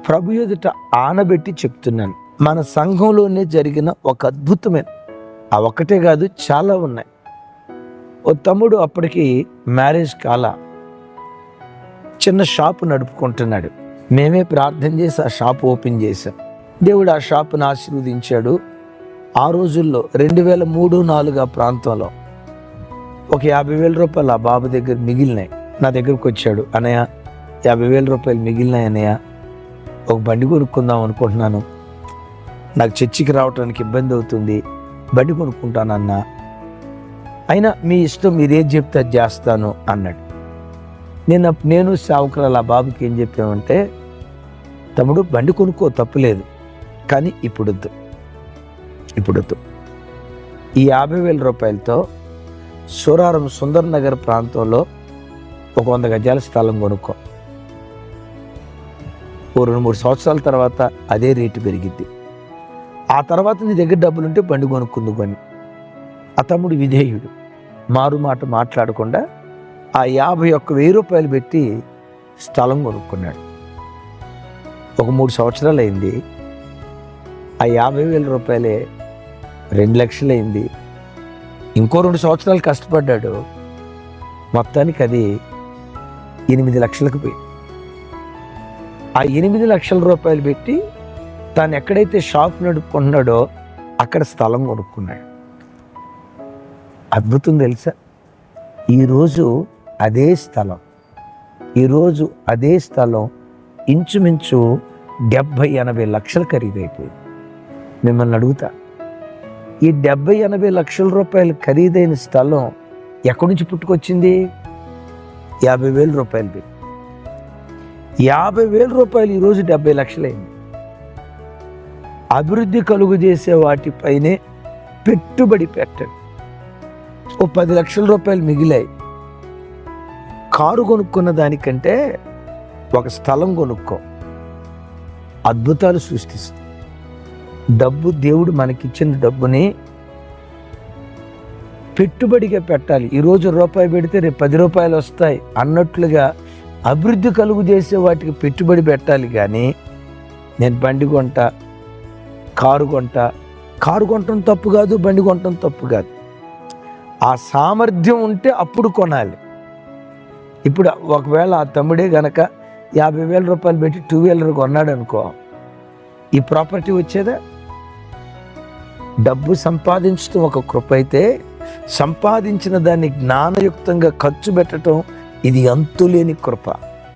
ప్రభు ఎదుట ఆనబెట్టి చెప్తున్నాను. మన సంఘంలోనే జరిగిన ఒక అద్భుతమైన, ఆ ఒక్కటే కాదు చాలా ఉన్నాయి. ఓ తమ్ముడు అప్పటికి మ్యారేజ్ కాల, చిన్న షాపు నడుపుకుంటున్నాడు. మేమే ప్రార్థన చేసి ఆ షాపు ఓపెన్ చేశాం. దేవుడు ఆ షాపును ఆశీర్వదించాడు. ఆ రోజుల్లో 2003-4 ఆ ప్రాంతంలో ఒక 50,000 రూపాయలు ఆ బాబు దగ్గర మిగిలినాయి. నా దగ్గరకు వచ్చాడు, అన్నయ్య 50,000 రూపాయలు మిగిలినాయి అన్నయ్య, ఒక బండి కొనుక్కుందాం అనుకుంటున్నాను, నాకు చర్చికి రావడానికి ఇబ్బంది అవుతుంది, బండి కొనుక్కుంటానన్నా, అయినా మీ ఇష్టం, మీరేం చెప్తే అది చేస్తాను అన్నాడు. నేను సేవకురాలు ఆ బాబుకి ఏం చెప్పామంటే, తమ్ముడు బండి కొనుక్కో, తప్పులేదు, కానీ ఇప్పుడొద్దు. ఈ 50,000 రూపాయలతో సూరారం సుందర్ నగర్ ప్రాంతంలో ఒక 100 గజాల స్థలం కొనుక్కో. ఓ 2-3 సంవత్సరాల తర్వాత అదే రేటు పెరిగిద్ది. ఆ తర్వాత నీ దగ్గర డబ్బులుంటే బండి కొనుక్కుందు కొని. ఆ తమ్ముడు విధేయుడు, మారు మాట మాట్లాడకుండా ఆ 51,000 రూపాయలు పెట్టి స్థలం కొనుక్కున్నాడు. ఒక 3 సంవత్సరాలు అయింది. ఆ 50,000 రూపాయలే 2 లక్షలు అయింది. ఇంకో 2 సంవత్సరాలు కష్టపడ్డాడు. మొత్తానికి అది 8 లక్షలకు పోయి, ఆ 8 లక్షల రూపాయలు పెట్టి తాను ఎక్కడైతే షాప్ నడుపుకుంటున్నాడో అక్కడ స్థలం కొనుక్కున్నాడు. అద్భుతం తెలుసా? ఈరోజు అదే స్థలం ఇంచుమించు 70-80 లక్షలు ఖరీదైపోయింది. మిమ్మల్ని అడుగుతా, ఈ 70-80 లక్షల రూపాయలు ఖరీదైన స్థలం ఎక్కడి నుంచి పుట్టుకొచ్చింది? 50,000 రూపాయలు పెట్టి. 50,000 రూపాయలు ఈరోజు 70 లక్షలైంది. అభివృద్ధి కలుగు చేసే వాటిపైనే పెట్టుబడి పెట్టండి. ఓ 10 లక్షల రూపాయలు మిగిలాయి. కారు కొనుక్కున్న దానికంటే ఒక స్థలం కొనుక్కో, అద్భుతాలు సృష్టిస్తుంది. డబ్బు, దేవుడు మనకిచ్చిన డబ్బుని పెట్టుబడిగా పెట్టాలి. ఈరోజు రూపాయి పెడితే రేపు 10 రూపాయలు వస్తాయి అన్నట్లుగా అభివృద్ధి కలుగు చేసే వాటికి పెట్టుబడి పెట్టాలి. కానీ నేను బండి కొంటా, కారు కొనటం తప్పు కాదు, బండి కొనటం తప్పు కాదు. ఆ సామర్థ్యం ఉంటే అప్పుడు కొనాలి. ఇప్పుడు ఒకవేళ ఆ తమ్ముడే గనక 50,000 రూపాయలు పెట్టి 2 వీలర్ కొన్నాడు అనుకో, ఈ ప్రాపర్టీ వచ్చేదా? డబ్బు సంపాదించడం ఒక కృప అయితే, సంపాదించిన దాన్ని జ్ఞానయుక్తంగా ఖర్చు పెట్టడం ఇది అంతులేని కృప.